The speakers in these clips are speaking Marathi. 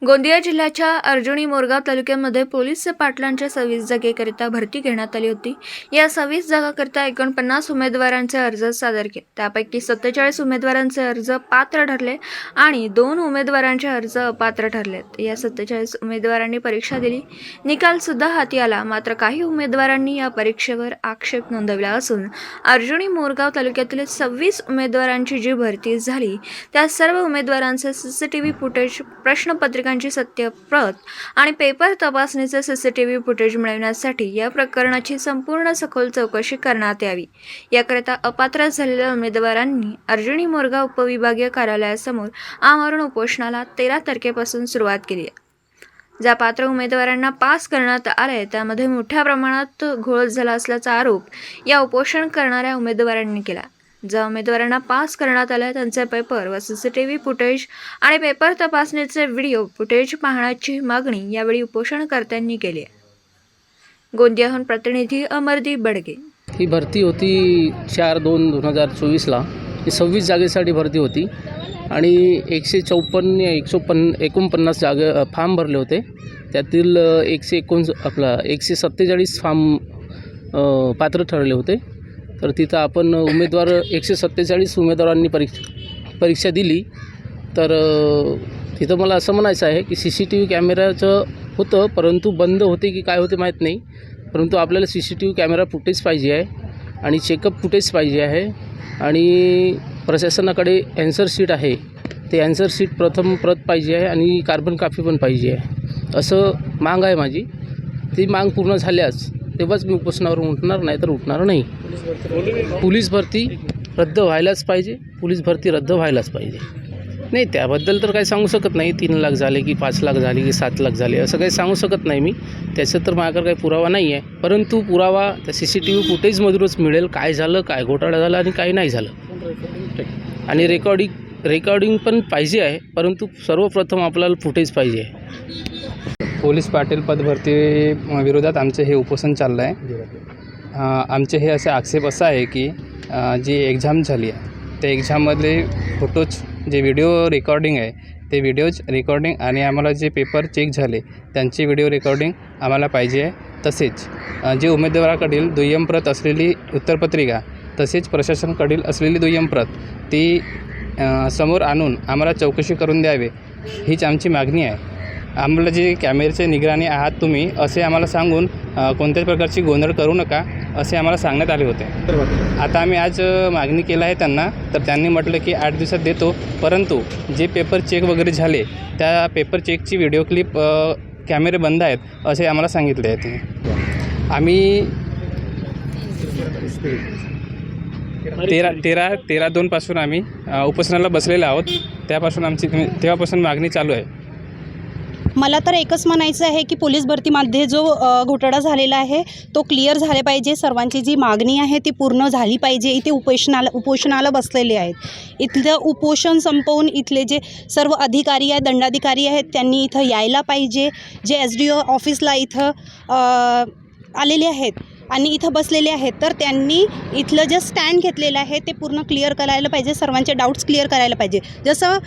गोंदिया जिल्ह्याच्या अर्जुनी मोरगाव तालुक्यामध्ये पोलीस पाटलांच्या 26 जागेकरिता भरती घेण्यात आली होती। या 26 जागांकरिता 49 उमेदवारांचे अर्ज सादर केले। त्यापैकी 47 उमेदवारांचे अर्ज पात्र ठरले आणि 2 उमेदवारांचे अर्ज अपात्र ठरले। या 47 उमेदवारांनी परीक्षा दिली, निकाल सुद्धा हाती आला। मात्र काही उमेदवारांनी या परीक्षेवर आक्षेप नोंदवला असून अर्जुनी मोरगाव तालुक्यातील 26 उमेदवारांची जी भरती झाली त्या सर्व उमेदवारांचे सीसीटीव्ही फुटेज, प्रश्नपत्रिकांची सत्य प्रत आणि पेपर तपासणीचे सीसीटीव्ही फुटेज मिळवण्यासाठी या प्रकरणाची संपूर्ण सखोल चौकशी करण्यात यावी। याकरिता अपात्र झालेल्या उमेदवारांनी अर्जुनी मोरगाव उपविभागीय कार्यालयासमोर आमरण उपोषणाला 13 तारखेपासून सुरुवात केली आहे। ज्या पात्र उमेदवारांना पास करण्यात आले त्यामध्ये मोठ्या प्रमाणात घोळ झाला असल्याचा आरोप या उपोषण करणाऱ्या उमेदवारांनी केला। ज्या उमेदवारांना पास करण्यात आले त्यांचे पेपर व सीसीटीव्ही फुटेज आणि पेपर तपासणीचे व्हिडिओ फुटेज पाहण्याची मागणी यावेळी उपोषणकर्त्यांनी केली आहे। गोंदियाहून प्रतिनिधी अमरदीप बडगे। ही भरती होती 4/2/2024ला। ही 26 जागेसाठी भरती होती आणि 149 जागे फॉर्म भरले होते। त्यातील 147 फॉर्म पात्र ठरले होते। तर तिथं आपण 147 उमेदवारांनी परीक्षा दिली। तर तिथं मला असं म्हणायचं आहे की CCTV कॅमेराचं होतं, परंतु बंद होते की काय होते माहीत नाही। परंतु आपल्याला CCTV कॅमेरा फुटेज पाहिजे आहे आणि चेकअप फुटेज पाहिजे आहे आणि प्रशासनाकडे ॲन्सर शीट आहे, ते ॲन्सर शीट प्रथम प्रत पाहिजे आहे आणि कार्बन कॉपी पण पाहिजे आहे, असं माग आहे माझी। ती माग पूर्ण झाल्यास तेव्हाच मी उपोषणावर उठणार, नाही तर उठणार नाही। पोलीस भरती रद्द व्हायलाच पाहिजे, पोलीस भरती रद्द व्हायलाच पाहिजे। नाही त्याबद्दल तर काही सांगू शकत नाही, 3 लाख झाले की 5 लाख झाले की 7 लाख झाले असं काही सांगू शकत नाही मी। त्याचं तर माझ्याकडे काही पुरावा नाही आहे, परंतु पुरावा त्या CCTV फुटेजमधूनच मिळेल, काय झालं, काय घोटाळा झाला आणि काय नाही झालं। आणि रेकॉर्डिंग पण पाहिजे आहे, परंतु सर्वप्रथम आपल्याला फुटेज पाहिजे आहे। पोलीस पाटील पदभरती विरोधात आमचे हे उपोषण चाललं आहे। आमचे हे असे आक्षेप असा आहे की जी एक्झाम झाली आहे त्या एक्झाममधले फोटोज, जे व्हिडिओ रेकॉर्डिंग आहे ते व्हिडिओज रेकॉर्डिंग आणि आम्हाला जे पेपर चेक झाले त्यांची व्हिडिओ रेकॉर्डिंग आम्हाला पाहिजे आहे। तसेच जे उमेदवाराकडील दुय्यम प्रत असलेली उत्तरपत्रिका तसेच प्रशासनाकडील असलेली दुय्यम प्रत ती समोर आणून आम्हाला चौकशी करून द्यावे, हीच आमची मागणी आहे। आम्हाला जे कॅमेऱ्याचे निगराणी आहात तुम्ही असे आम्हाला सांगून कोणत्याच प्रकारची गोंधळ करू नका असे आम्हाला सांगण्यात आले होते। आता आम्ही आज मागणी केलं आहे त्यांना, तर त्यांनी म्हटलं की 8 दिवसात देतो, परंतु जे पेपर चेक वगैरे झाले त्या पेपर चेकची व्हिडिओ क्लिप कॅमेरे बंद आहेत असे आम्हाला सांगितले आहे। ते आम्ही 13/2 आम्ही उपोषणाला बसलेलो आहोत, तेव्हापासून मागणी चालू आहे। मला तर एकच म्हणायचं आहे की पोलीस भरतीमध्ये जो घोटाळा झालेला आहे तो क्लिअर झाले पाहिजे। सर्वांची जी मागणी आहे ती पूर्ण झाली पाहिजे। इथे उपोषणाला बसलेले आहेत, इथलं उपोषण संपवून इथले जे सर्व अधिकारी आहेत, दंडाधिकारी आहेत, त्यांनी इथं यायला पाहिजे। जे SDO ऑफिसला इथं आलेले आहेत आणि इथं बसलेले आहेत, तर त्यांनी इथलं जे स्टँड घेतलेलं आहे ते पूर्ण क्लिअर करायला पाहिजे, सर्वांचे डाऊट्स क्लिअर करायला पाहिजे। जसं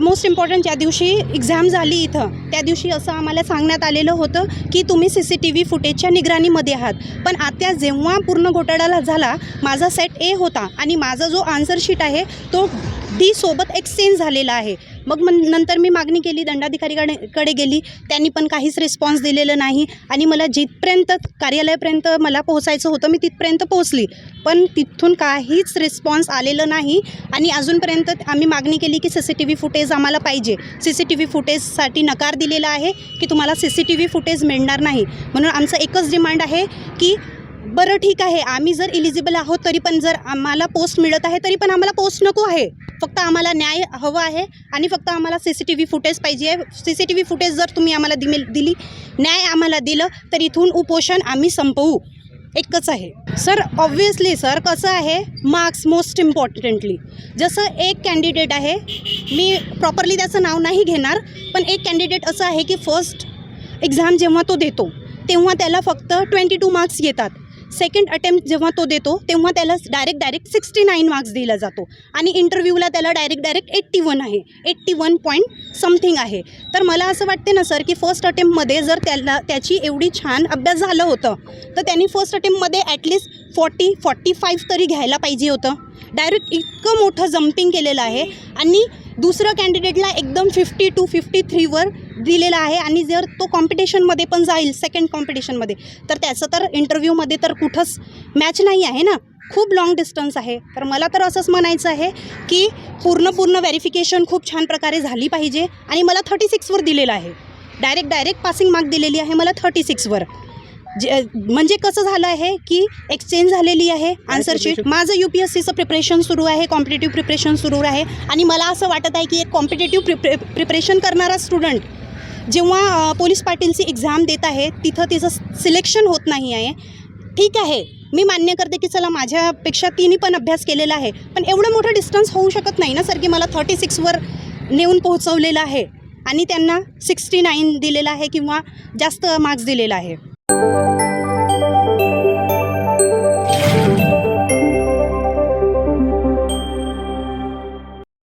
मोस्ट इम्पॉर्टंट ज्या दिवशी एक्झाम झाली इथं त्या दिवशी असं आम्हाला सांगण्यात आलेलं होतं की तुम्ही CCTV फुटेजच्या निगराणीमध्ये आहात, पण आता जेव्हा पूर्ण घोटाळा झाला माझा सेट A होता आणि माझा जो आन्सर शीट आहे तो D सोबत एक्सचेंज झालेला आहे। मग नंतर मी मागणी केली, दंडाधिकारीकडे गेली, त्यांनी पण काहीच रिस्पॉन्स दिलेलं नाही आणि मला जिथपर्यंत कार्यालयापर्यंत मला पोहोचायचं होतं मी तिथपर्यंत पोहोचली, पण तिथून काहीच रिस्पॉन्स आलेलं नाही। आणि अजूनपर्यंत आम्ही मागणी केली की CCTV फुटेज आम्हाला पाहिजे। CCTV फुटेजसाठी नकार दिलेला आहे की तुम्हाला CCTV फुटेज मिळणार नाही। म्हणून आमचं एकच डिमांड आहे की बरं ठीक आहे, आम्ही जर इलिजिबल आहोत तरी पण जर आम्हाला पोस्ट मिळत आहे तरी पण आम्हाला पोस्ट नको आहे, फक्त आम्हाला न्याय हवं आहे आणि फक्त आम्हाला CCTV फुटेज पाहिजे आहे। CCTV फुटेज जर तुम्ही आम्हाला दिली, न्याय आम्हाला दिलं तर इथून उपोषण आम्ही संपवू, एकच आहे। सर ऑब्व्हियसली सर कसं आहे, मार्क्स मोस्ट इम्पॉर्टंटली। जसं एक कॅन्डिडेट आहे, मी प्रॉपरली त्याचं नाव नाही घेणार, पण एक कॅन्डिडेट असं आहे की फर्स्ट एक्झाम जेव्हा तो देतो तेव्हा त्याला फक्त 22 मार्क्स येतात, सेकंड अटेम्प्ट जेव्हा तो देतो तेव्हा त्याला डायरेक्ट 69 मार्क्स दिला जातो आणि इंटरव्ह्यूला त्याला डायरेक्ट 81 आहे, 81 पॉईंट समथिंग आहे. तर मला असं वाटते ना सर की फर्स्ट अटेम्प्टमध्ये जर त्याची एवढी छान अभ्यास झालं होतं तर त्यांनी फर्स्ट अटेम्प्टमध्ये ॲटलिस्ट 40-45 तरी घ्यायला पाहिजे होतं. डायरेक्ट इतकं मोठं जम्पिंग केलेलं आहे आणि दुसरं कॅन्डिडेटला एकदम 52-53वर दिलेला आहे आणि जर तो कॉम्पिटिशनमध्ये पण जाईल सेकंड कॉम्पिटिशनमध्ये तर त्याचं तर इंटरव्ह्यूमध्ये तर कुठंच मॅच नाही आहे ना, खूप लाँग डिस्टन्स आहे. तर मला तर असंच म्हणायचं आहे की पूर्ण व्हेरिफिकेशन खूप छान प्रकारे झाली पाहिजे आणि मला 36वर दिलेलं आहे. डायरेक्ट पासिंग मार्क दिलेली आहे मला 36वर. म्हणजे कसं झालं आहे की एक्सचेंज झालेली आहे आन्सर शीट. माझं UPSCचं प्रिपरेशन सुरू आहे, कॉम्पिटेटिव्ह प्रिपरेशन सुरू आहे आणि मला असं वाटत आहे की एक कॉम्पिटेटिव्ह प्रिपरेशन करणारा स्टुडंट जेव्हा पोलीस पाटीलची एक्झाम देत आहे तिथं तिचं सिलेक्शन होत नाही आहे. ठीक आहे, मी मान्य करते की चला माझ्यापेक्षा तिने पण अभ्यास केलेला आहे, पण एवढं मोठं डिस्टन्स होऊ शकत नाही ना सर की मला 36वर नेऊन पोहोचवलेलं आहे आणि त्यांना 69 दिलेलं आहे किंवा जास्त मार्क्स दिलेला आहे.